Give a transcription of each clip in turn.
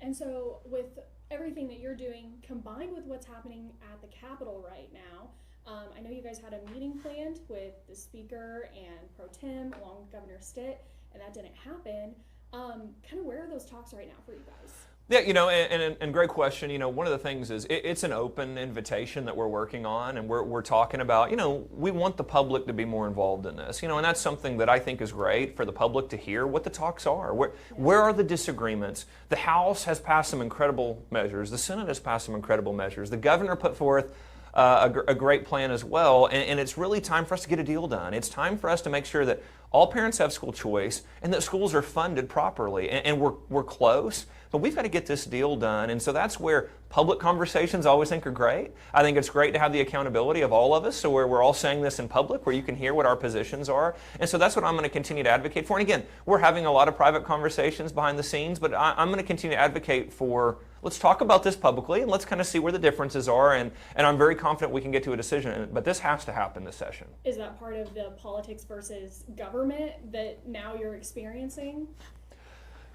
And so with everything that you're doing combined with what's happening at the Capitol right now, I know you guys had a meeting planned with the speaker and pro tem along with Governor Stitt, and that didn't happen. Kind of where are those talks right now for you guys? Yeah, and great question. One of the things is it's an open invitation that we're working on, and we're talking about, we want the public to be more involved in this, and that's something that I think is great for the public to hear what the talks are. Where are the disagreements? The House has passed some incredible measures. The Senate has passed some incredible measures. The governor put forth a great plan as well, and it's really time for us to get a deal done. It's time for us to make sure that all parents have school choice and that schools are funded properly, and we're close, but we've got to get this deal done. And so that's where public conversations I always think are great. I think it's great to have the accountability of all of us, so where we're all saying this in public, where you can hear what our positions are. And so that's what I'm going to continue to advocate for. And again, we're having a lot of private conversations behind the scenes, but I'm going to continue to advocate for, let's talk about this publicly and let's kind of see where the differences are. And I'm very confident we can get to a decision, but this has to happen this session. Is that part of the politics versus government that now you're experiencing?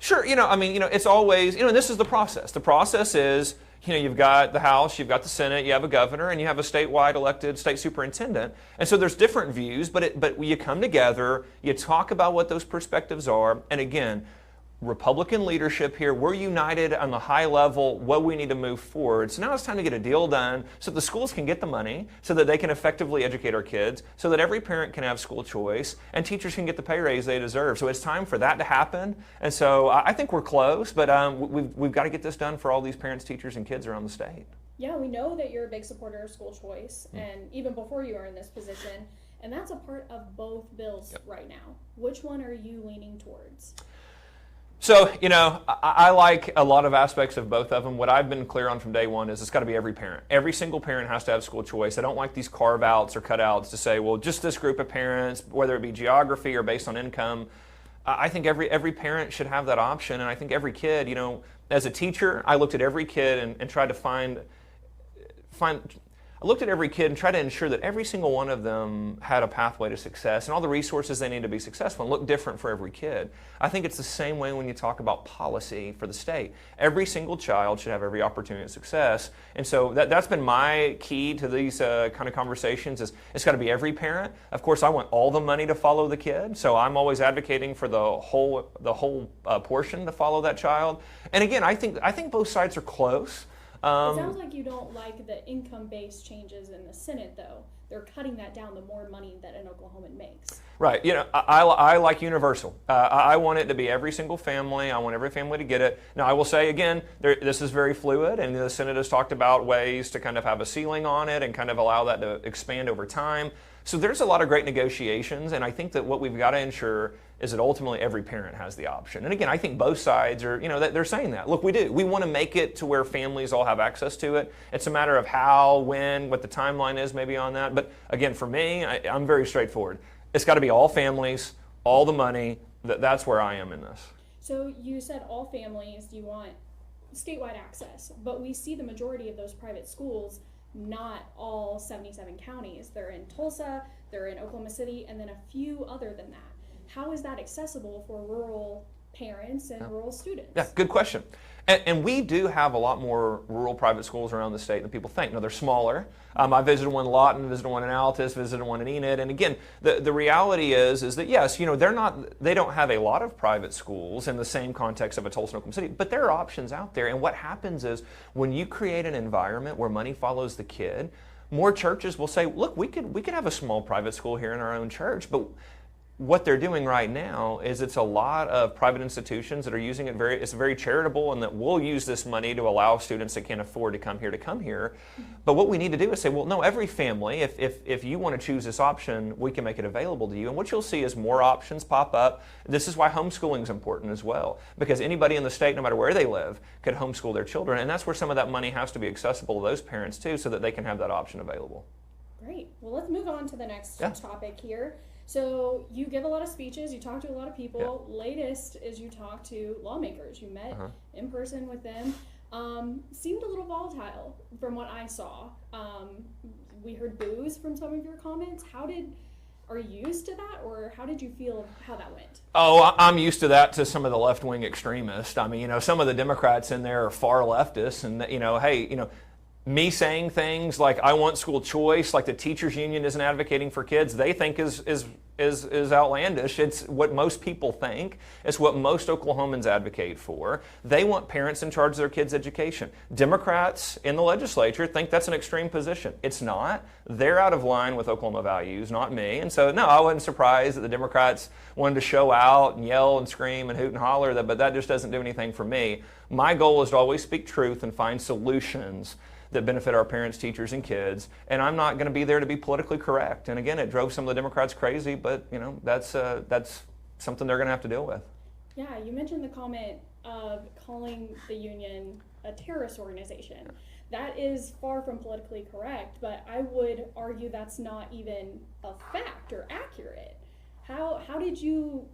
Sure, it's always, and this is the process. The process is, you've got the House, you've got the Senate, you have a governor, and you have a statewide elected state superintendent. And so there's different views, but you come together, you talk about what those perspectives are, and again, Republican leadership here, we're united on the high level, what we need to move forward. So now it's time to get a deal done so the schools can get the money, so that they can effectively educate our kids, so that every parent can have school choice, and teachers can get the pay raise they deserve. So it's time for that to happen. And so I think we're close, but we've got to get this done for all these parents, teachers, and kids around the state. Yeah, we know that you're a big supporter of school choice, and even before you are in this position, and that's a part of both bills right now. Which one are you leaning towards? So, I like a lot of aspects of both of them. What I've been clear on from day one is it's got to be every parent. Every single parent has to have school choice. I don't like these carve-outs or cutouts to say, well, just this group of parents, whether it be geography or based on income. I think every parent should have that option, and I think every kid, as a teacher, I looked at every kid and tried to I looked at every kid and tried to ensure that every single one of them had a pathway to success and all the resources they need to be successful and look different for every kid. I think it's the same way when you talk about policy for the state. Every single child should have every opportunity of success. And so that's been my key to these kind of conversations is it's got to be every parent. Of course, I want all the money to follow the kid. So I'm always advocating for the whole portion to follow that child. And again, I think both sides are close. It sounds like you don't like the income-based changes in the Senate, though. They're cutting that down the more money that an Oklahoman makes. Right. I like universal. I want it to be every single family. I want every family to get it. Now, I will say, again, this is very fluid, and the Senate has talked about ways to kind of have a ceiling on it and kind of allow that to expand over time. So there's a lot of great negotiations, and I think that what we've got to ensure is that ultimately every parent has the option. And again, I think both sides are, they're saying that. Look, we do. We want to make it to where families all have access to it. It's a matter of how, when, what the timeline is maybe on that. But again, for me, I'm very straightforward. It's got to be all families, all the money. That's where I am in this. So you said all families, you want statewide access, but we see the majority of those private schools, not all 77 counties. They're in Tulsa, they're in Oklahoma City, and then a few other than that. How is that accessible for rural parents and rural students? Yeah, good question. And we do have a lot more rural private schools around the state than people think. Now, they're smaller. I visited one in Lawton, visited one in Altus, visited one in Enid. And again, the reality is that yes, they don't have a lot of private schools in the same context of a Tulsa and Oklahoma City, but there are options out there. And what happens is when you create an environment where money follows the kid, more churches will say, look, we could have a small private school here in our own church, but what they're doing right now is it's a lot of private institutions that are using it it's very charitable, and that will use this money to allow students that can't afford to come here. But what we need to do is say, well, no, every family, if you want to choose this option, we can make it available to you. And what you'll see is more options pop up. This is why homeschooling is important as well, because anybody in the state, no matter where they live, could homeschool their children. And that's where some of that money has to be accessible to those parents too, so that they can have that option available. Great. Well, let's move on to the next topic here. So you give a lot of speeches, you talk to a lot of people. Yeah. Latest is you talk to lawmakers. You met in person with them. Seemed a little volatile from what I saw. We heard boos from some of your comments. How did are you used to that, or how did you feel how that went? Oh, I'm used to that, to some of the left-wing extremists. I mean, some of the Democrats in there are far leftists, and hey, me saying things like I want school choice, like the teachers union isn't advocating for kids, they think is outlandish. It's what most people think. It's what most Oklahomans advocate for. They want parents in charge of their kids' education. Democrats in the legislature think that's an extreme position. It's not. They're out of line with Oklahoma values, not me. And so, no, I wasn't surprised that the Democrats wanted to show out and yell and scream and hoot and holler, but that just doesn't do anything for me. My goal is to always speak truth and find solutions that benefit our parents, teachers, and kids. And I'm not going to be there to be politically correct. And again, it drove some of the Democrats crazy, but that's something they're going to have to deal with. Yeah, you mentioned the comment of calling the union a terrorist organization. That is far from politically correct, but I would argue that's not even a fact or accurate. How did you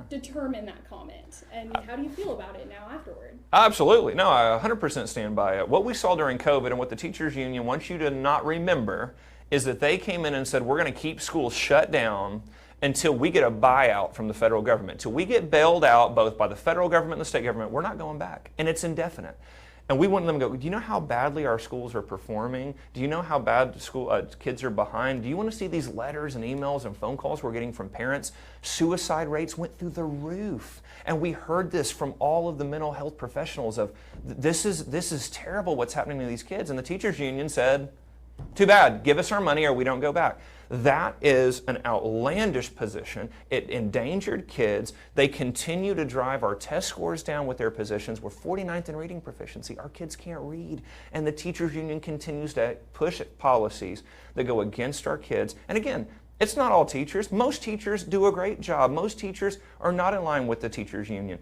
determine that comment, and how do you feel about it now afterward? Absolutely. No, I 100% stand by it. What we saw during COVID and what the teachers union wants you to not remember is that they came in and said, we're going to keep schools shut down until we get a buyout from the federal government. Till we get bailed out both by the federal government and the state government, we're not going back. And it's indefinite. And we want them to go, do you know how badly our schools are performing? Do you know how bad kids are behind? Do you want to see these letters and emails and phone calls we're getting from parents? Suicide rates went through the roof. And we heard this from all of the mental health professionals of, this is terrible what's happening to these kids. And the teachers union said, too bad, give us our money or we don't go back. That is an outlandish position. It endangered kids. They continue to drive our test scores down with their positions. We're 49th in reading proficiency. Our kids can't read. And the teachers union continues to push policies that go against our kids. And again, it's not all teachers. Most teachers do a great job. Most teachers are not in line with the teachers union.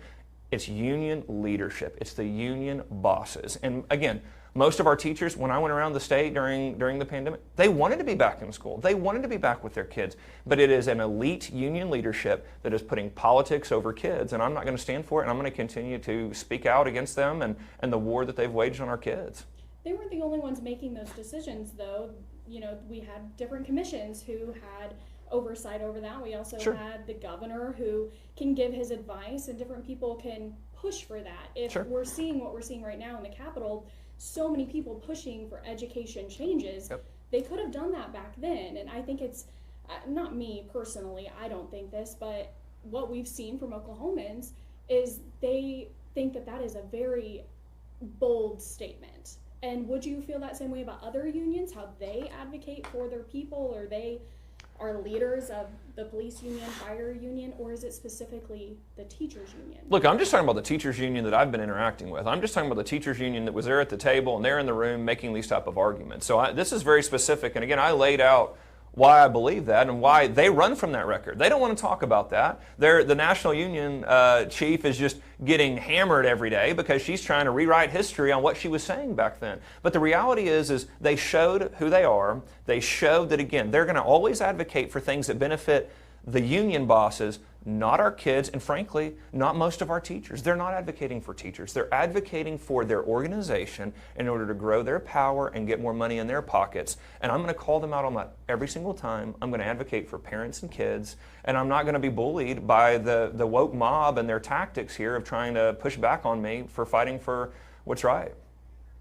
It's union leadership. It's the union bosses. And again, most of our teachers, when I went around the state during the pandemic, they wanted to be back in school. They wanted to be back with their kids. But it is an elite union leadership that is putting politics over kids. And I'm not going to stand for it. And I'm going to continue to speak out against them and the war that they've waged on our kids. They weren't the only ones making those decisions, though. We had different commissions who had oversight over that. We also had the governor who can give his advice, and different people can push for that. If we're seeing what we're seeing right now in the Capitol, so many people pushing for education changes, they could have done that back then. And I think it's, not me personally, I don't think this, but what we've seen from Oklahomans is they think that that is a very bold statement. And would you feel that same way about other unions, how they advocate for their people, or they are leaders of the police union, fire union, or is it specifically the teachers union? Look, I'm just talking about the teachers union that I've been interacting with. I'm just talking about the teachers union that was there at the table and they're in the room making these type of arguments. So this is very specific. And again, I laid out why I believe that and why they run from that record. They don't want to talk about that. The national union chief is just getting hammered every day because she's trying to rewrite history on what she was saying back then. But the reality is they showed who they are. They showed that, again, they're going to always advocate for things that benefit the union bosses, not our kids, and frankly, not most of our teachers. They're not advocating for teachers. They're advocating for their organization in order to grow their power and get more money in their pockets. And I'm going to call them out on that every single time. I'm going to advocate for parents and kids, and I'm not going to be bullied by the woke mob and their tactics here of trying to push back on me for fighting for what's right.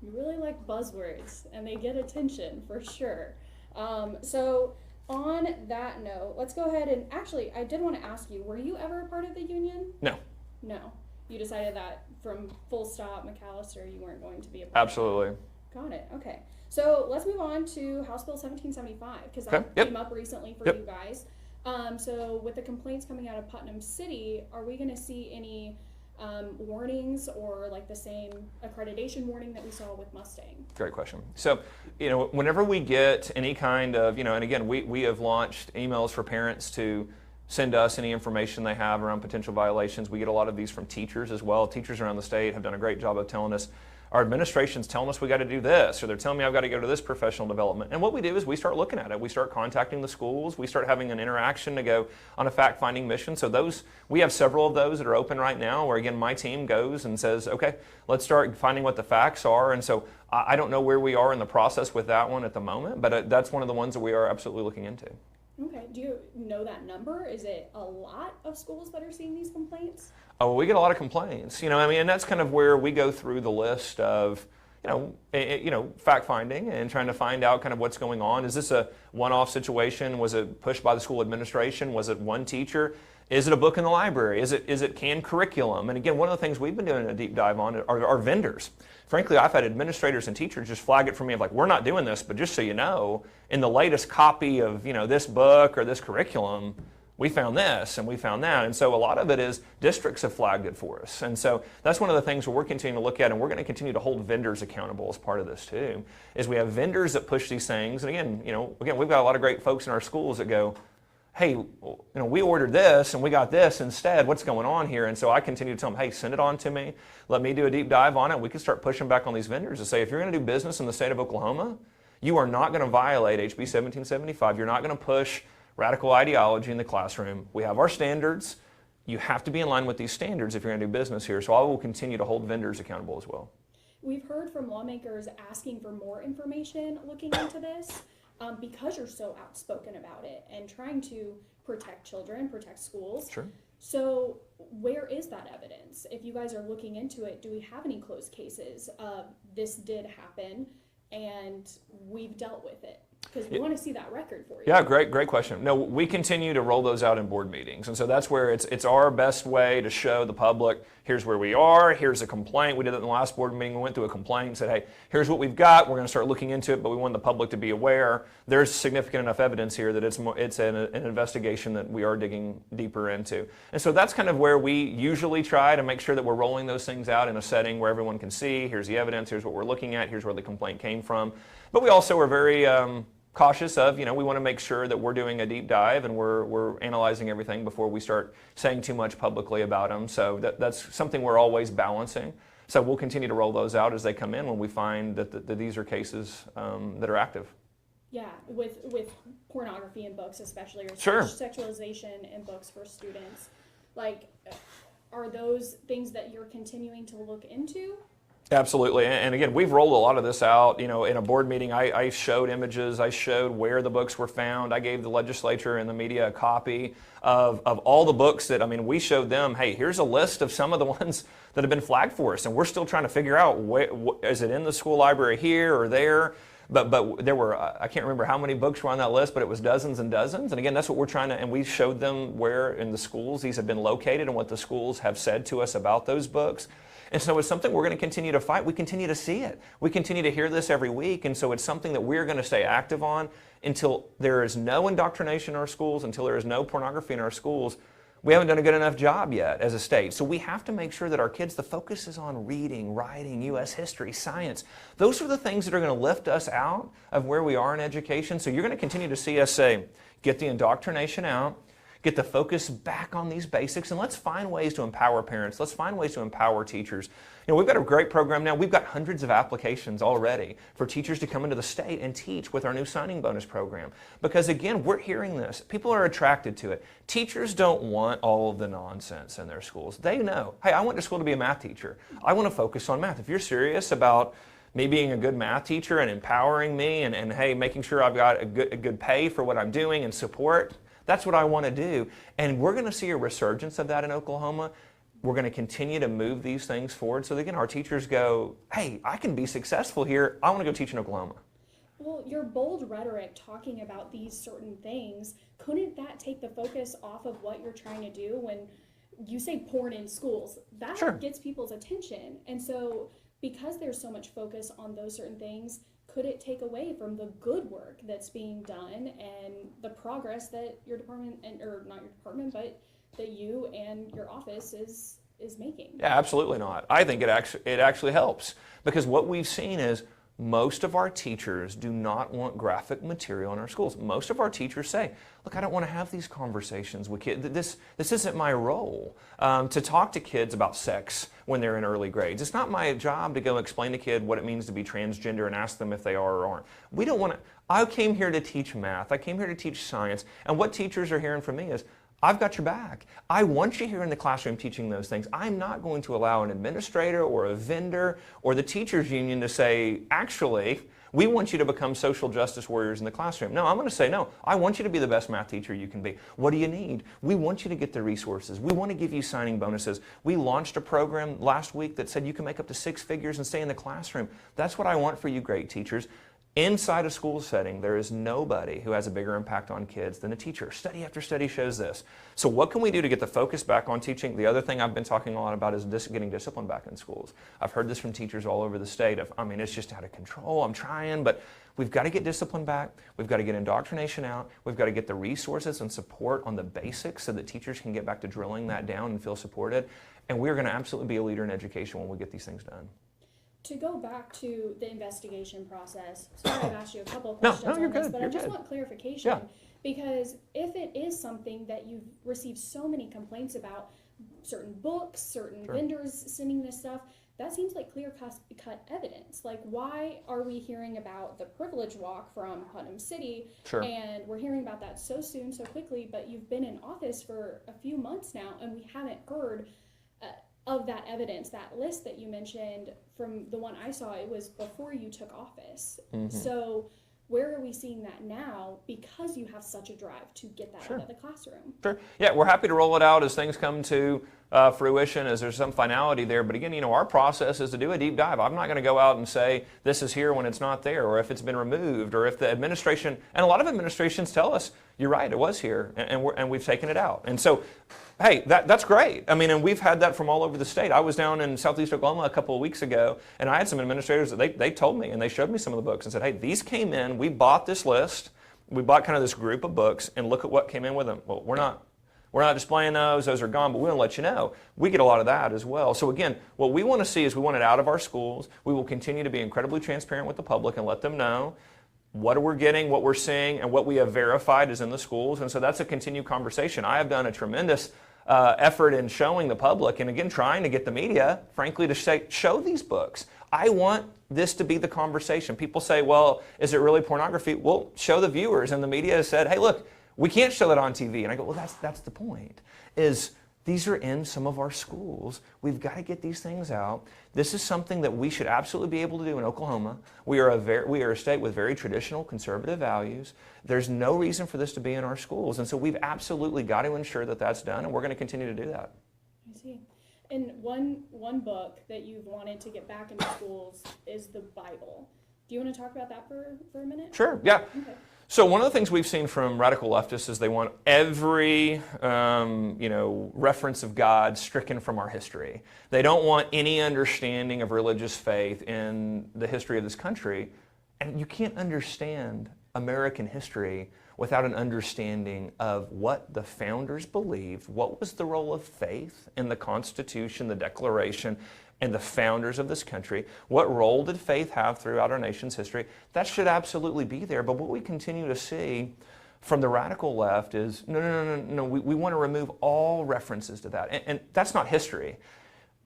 You really like buzzwords, and they get attention for sure. So on that note, let's go ahead and actually, I did want to ask you, were you ever a part of the union? No. No. You decided that from full stop McAllister, you weren't going to be a part Absolutely. of it. Got it. Okay. So let's move on to House Bill 1775, because that came up recently for you guys. So with the complaints coming out of Putnam City, are we going to see any warnings or like the same accreditation warning that we saw with Mustang? Great question. So, whenever we get any kind of, and again, we have launched emails for parents to send us any information they have around potential violations. We get a lot of these from teachers as well. Teachers around the state have done a great job of telling us, our administration's telling us we got to do this, or they're telling me I've got to go to this professional development. And what we do is we start looking at it. We start contacting the schools. We start having an interaction to go on a fact-finding mission. So we have several of those that are open right now where, again, my team goes and says, okay, let's start finding what the facts are. And so I don't know where we are in the process with that one at the moment, but that's one of the ones that we are absolutely looking into. Okay. Do you know that number? Is it a lot of schools that are seeing these complaints? Oh, we get a lot of complaints, I mean, and that's kind of where we go through the list of, fact finding and trying to find out kind of what's going on. Is this a one-off situation? Was it pushed by the school administration? Was it one teacher? Is it a book in the library? Is it canned curriculum? And again, one of the things we've been doing a deep dive on are vendors. Frankly, I've had administrators and teachers just flag it for me of like, we're not doing this, but just so you know, in the latest copy of this book or this curriculum, we found this and we found that. And so a lot of it is districts have flagged it for us. And so that's one of the things we're continuing to look at, and we're going to continue to hold vendors accountable as part of this too, is we have vendors that push these things. And again, we've got a lot of great folks in our schools that go, hey, we ordered this and we got this instead. What's going on here? And so I continue to tell them, hey, send it on to me. Let me do a deep dive on it. We can start pushing back on these vendors to say, if you're going to do business in the state of Oklahoma, you are not going to violate HB 1775. You're not going to push radical ideology in the classroom. We have our standards. You have to be in line with these standards if you're going to do business here. So I will continue to hold vendors accountable as well. We've heard from lawmakers asking for more information looking into this. Because you're so outspoken about it and trying to protect children, protect schools. Sure. So where is that evidence? If you guys are looking into it, do we have any closed cases of this did happen and we've dealt with it? Because we want to see that record for you. Yeah, great question. No, we continue to roll those out in board meetings. And so that's where it's our best way to show the public, here's where we are, here's a complaint. We did it in the last board meeting. We went through a complaint and said, hey, here's what we've got. We're going to start looking into it, but we want the public to be aware. There's significant enough evidence here that it's an investigation that we are digging deeper into. And so that's kind of where we usually try to make sure that we're rolling those things out in a setting where everyone can see, here's the evidence, here's what we're looking at, here's where the complaint came from. But we also are very cautious of, we want to make sure that we're doing a deep dive and we're analyzing everything before we start saying too much publicly about them. So that's something we're always balancing. So we'll continue to roll those out as they come in when we find that these are cases that are active. Yeah, with pornography in books especially, or Sure. sexualization in books for students. Like, are those things that you're continuing to look into? Absolutely, and again, we've rolled a lot of this out. In a board meeting, I showed images, I showed where the books were found. I gave the legislature and the media a copy of all the books that, we showed them, hey, here's a list of some of the ones that have been flagged for us, and we're still trying to figure out, is it in the school library here or there? But there were, I can't remember how many books were on that list, but it was dozens and dozens. And again, that's what we're trying to, and we showed them where in the schools these have been located and what the schools have said to us about those books. And so it's something we're going to continue to fight. We continue to see it. We continue to hear this every week. And so it's something that we're going to stay active on until there is no indoctrination in our schools, until there is no pornography in our schools. We haven't done a good enough job yet as a state. So we have to make sure that our kids, the focus is on reading, writing, U.S. history, science. Those are the things that are going to lift us out of where we are in education. So you're going to continue to see us say, get the indoctrination out, get the focus back on these basics, and let's find ways to empower parents. Let's find ways to empower teachers. We've got a great program now. We've got hundreds of applications already for teachers to come into the state and teach with our new signing bonus program. Because again, we're hearing this. People are attracted to it. Teachers don't want all of the nonsense in their schools. They know, hey, I went to school to be a math teacher. I want to focus on math. If you're serious about me being a good math teacher and empowering me and hey, making sure I've got a good pay for what I'm doing and support, that's what I want to do. And we're going to see a resurgence of that in Oklahoma. We're going to continue to move these things forward so that, again, our teachers go, hey, I can be successful here. I want to go teach in Oklahoma. Well, your bold rhetoric talking about these certain things, couldn't that take the focus off of what you're trying to do when you say porn in schools? That Sure. gets people's attention. And so because there's so much focus on those certain things, could it take away from the good work that's being done and the progress that your department, or not your department, but that you and your office is making? Yeah, absolutely not. I think it actually helps, because what we've seen is most of our teachers do not want graphic material in our schools. Most of our teachers say, look, I don't want to have these conversations with kids. This isn't my role to talk to kids about sex when they're in early grades. It's not my job to go explain to a kid what it means to be transgender and ask them if they are or aren't. We don't want to. I came here to teach math. I came here to teach science. And what teachers are hearing from me is, I've got your back. I want you here in the classroom teaching those things. I'm not going to allow an administrator or a vendor or the teachers union to say, actually, We want you to become social justice warriors in the classroom. No, I'm going to say, no, I want you to be the best math teacher you can be. What do you need? We want you to get the resources. We want to give you signing bonuses. We launched a program last week that said you can make up to 6 figures and stay in the classroom. That's what I want for you great teachers. Inside a school setting, there is nobody who has a bigger impact on kids than a teacher. Study after study shows this. So what can we do to get the focus back on teaching? The other thing I've been talking a lot about is getting discipline back in schools. I've heard this from teachers all over the state it's just out of control. I'm trying, but we've got to get discipline back. We've got to get indoctrination out. We've got to get the resources and support on the basics so that teachers can get back to drilling that down and feel supported. And we're going to absolutely be a leader in education when we get these things done. To go back to the investigation process, sorry I've asked you a couple of questions on this, but I just want clarification, because if it is something that you've received so many complaints about, certain books, certain vendors sending this stuff, that seems like clear-cut evidence. Like, why are we hearing about the privilege walk from Putnam City, and we're hearing about that so soon, so quickly, but you've been in office for a few months now, and we haven't heard of that evidence. That list that you mentioned, from the one I saw, it was before you took office. So where are we seeing that now, because you have such a drive to get that out of the classroom? Yeah, we're happy to roll it out as things come to fruition, as there's some finality there. But again, our process is to do a deep dive. I'm not going to go out and say this is here when it's not there, or if it's been removed, or if the administration, and a lot of administrations tell us, you're right, it was here, and we've taken it out. And so, hey, that's great. And we've had that from all over the state. I was down in southeast Oklahoma a couple of weeks ago, and I had some administrators that they told me, and they showed me some of the books and said, hey, these came in, we bought this list, we bought kind of this group of books, and look at what came in with them. Well, we're not displaying those are gone, but we want to let you know. We get a lot of that as well. So again, what we want to see is we want it out of our schools. We will continue to be incredibly transparent with the public and let them know what we're getting, what we're seeing, and what we have verified is in the schools. And so that's a continued conversation. I have done a tremendous effort in showing the public, and again, trying to get the media, frankly, to show these books. I want this to be the conversation. People say, well, is it really pornography? Well, show the viewers. And the media has said, hey, look, we can't show that on TV. And I go, well, that's the point, is these are in some of our schools. We've got to get these things out. This is something that we should absolutely be able to do in Oklahoma. We are a state with very traditional conservative values. There's no reason for this to be in our schools. And so we've absolutely got to ensure that that's done, and we're going to continue to do that. I see. And one book that you've wanted to get back into schools is the Bible. Do you want to talk about that for a minute? Sure, yeah. Okay. So one of the things we've seen from radical leftists is they want every reference of God stricken from our history. They don't want any understanding of religious faith in the history of this country. And you can't understand American history without an understanding of what the founders believed, what was the role of faith in the Constitution, the Declaration, and the founders of this country. What role did faith have throughout our nation's history? That should absolutely be there. But what we continue to see from the radical left is, no, we want to remove all references to that. And that's not history.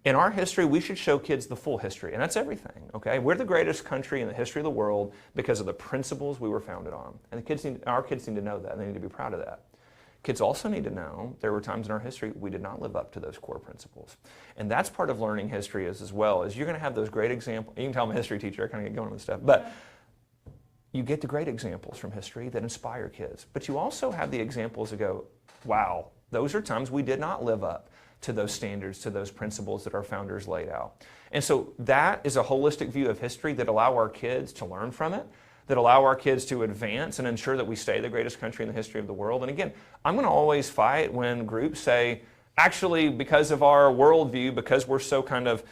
In our history, we should show kids the full history, and that's everything, okay? We're the greatest country in the history of the world because of the principles we were founded on. And our kids need to know that, and they need to be proud of that. Kids also need to know there were times in our history we did not live up to those core principles. And that's part of learning history as well, is you're going to have those great examples. You can tell I'm a history teacher, I kind of get going on this stuff. But you get the great examples from history that inspire kids. But you also have the examples that go, wow, those are times we did not live up to those standards, to those principles that our founders laid out. And so that is a holistic view of history that allow our kids to learn from it, that allow our kids to advance and ensure that we stay the greatest country in the history of the world. And again, I'm going to always fight when groups say, actually, because of our worldview, because we're so kind of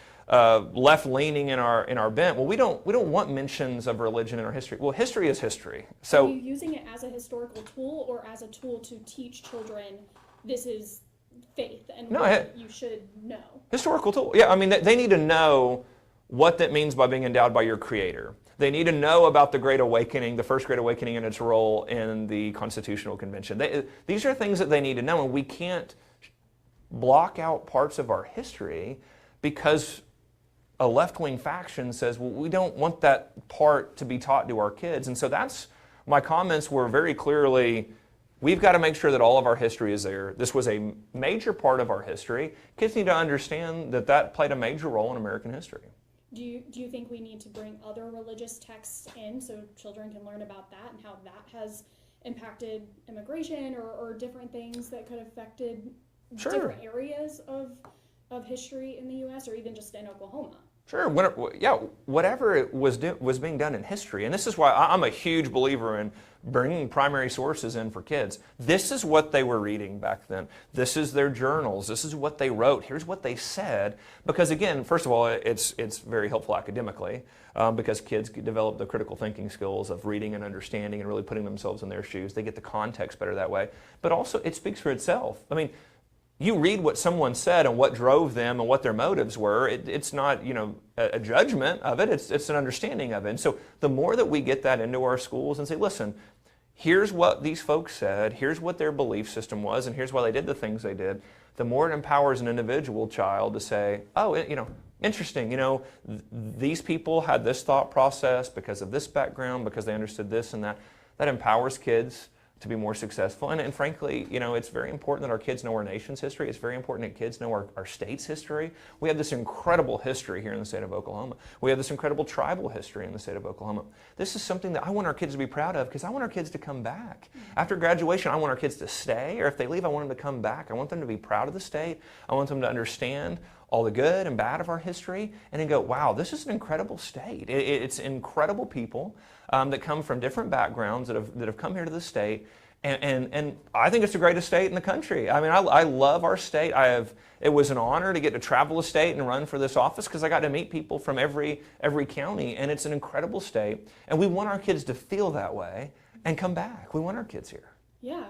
left-leaning in our bent, well, we don't want mentions of religion in our history. Well, history is history. So, are you using it as a historical tool or as a tool to teach children this is faith and what you should know? Historical tool. Yeah, I mean, they need to know what that means by being endowed by your Creator. They need to know about the Great Awakening, the First Great Awakening, and its role in the Constitutional Convention. These are things that they need to know, and we can't block out parts of our history because a left-wing faction says, well, we don't want that part to be taught to our kids. And so my comments were very clearly, we've got to make sure that all of our history is there. This was a major part of our history. Kids need to understand that played a major role in American history. Do you think we need to bring other religious texts in so children can learn about that and how that has impacted immigration or different things that could have affected different areas of history in the U.S. or even just in Oklahoma? Sure. Whatever it was being done in history, and this is why I'm a huge believer in bringing primary sources in for kids. This is what they were reading back then. This is their journals. This is what they wrote. Here's what they said. Because again, first of all, it's very helpful academically because kids develop the critical thinking skills of reading and understanding and really putting themselves in their shoes. They get the context better that way. But also, it speaks for itself. I mean, you read what someone said and what drove them and what their motives were. It's not, a judgment of it. It's an understanding of it. And so the more that we get that into our schools and say, listen, here's what these folks said, here's what their belief system was, and here's why they did the things they did, the more it empowers an individual child to say, oh, interesting, these people had this thought process because of this background, because they understood this and that. That empowers kids to be more successful. And frankly, it's very important that our kids know our nation's history. It's very important that kids know our state's history. We have this incredible history here in the state of Oklahoma. We have this incredible tribal history in the state of Oklahoma. This is something that I want our kids to be proud of because I want our kids to come back. After graduation, I want our kids to stay, or if they leave, I want them to come back. I want them to be proud of the state. I want them to understand all the good and bad of our history and then go, wow, this is an incredible state. It's incredible people that come from different backgrounds that have come here to the state. And I think it's the greatest state in the country. I mean, I love our state. It was an honor to get to travel the state and run for this office because I got to meet people from every county, and it's an incredible state. And we want our kids to feel that way and come back. We want our kids here. Yeah.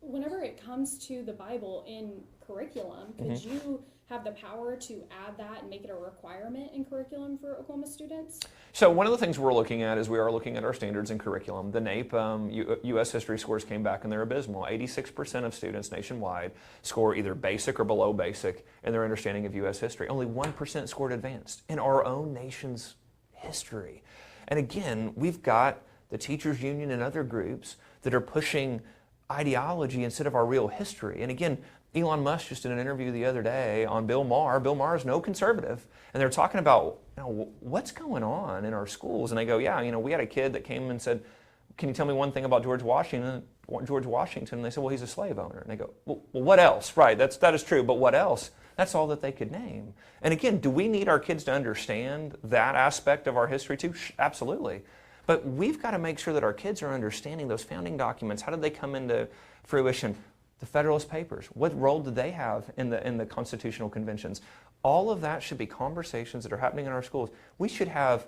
Whenever it comes to the Bible in curriculum, could you have the power to add that and make it a requirement in curriculum for Oklahoma students? So one of the things we're looking at is we are looking at our standards in curriculum. The NAEP U.S. history scores came back and they're abysmal. 86% of students nationwide score either basic or below basic in their understanding of U.S. history. Only 1% scored advanced in our own nation's history. And again, we've got the teachers union and other groups that are pushing ideology instead of our real history. And again, Elon Musk just did an interview the other day on Bill Maher. Bill Maher is no conservative. And they're talking about what's going on in our schools. And they go, yeah, we had a kid that came and said, can you tell me one thing about George Washington? And they said, well, he's a slave owner. And they go, well, what else? Right, that is true, but what else? That's all that they could name. And again, do we need our kids to understand that aspect of our history too? Absolutely. But we've got to make sure that our kids are understanding those founding documents. How did they come into fruition? The Federalist Papers. What role did they have in the constitutional conventions? All of that should be conversations that are happening in our schools. We should have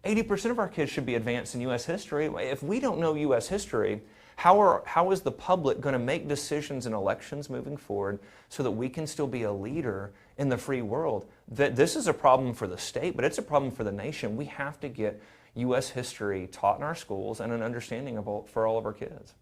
80% of our kids should be advanced in U.S. history. If we don't know U.S. history, how is the public going to make decisions in elections moving forward so that we can still be a leader in the free world? This is a problem for the state, but it's a problem for the nation. We have to get U.S. history taught in our schools and an understanding of for all of our kids.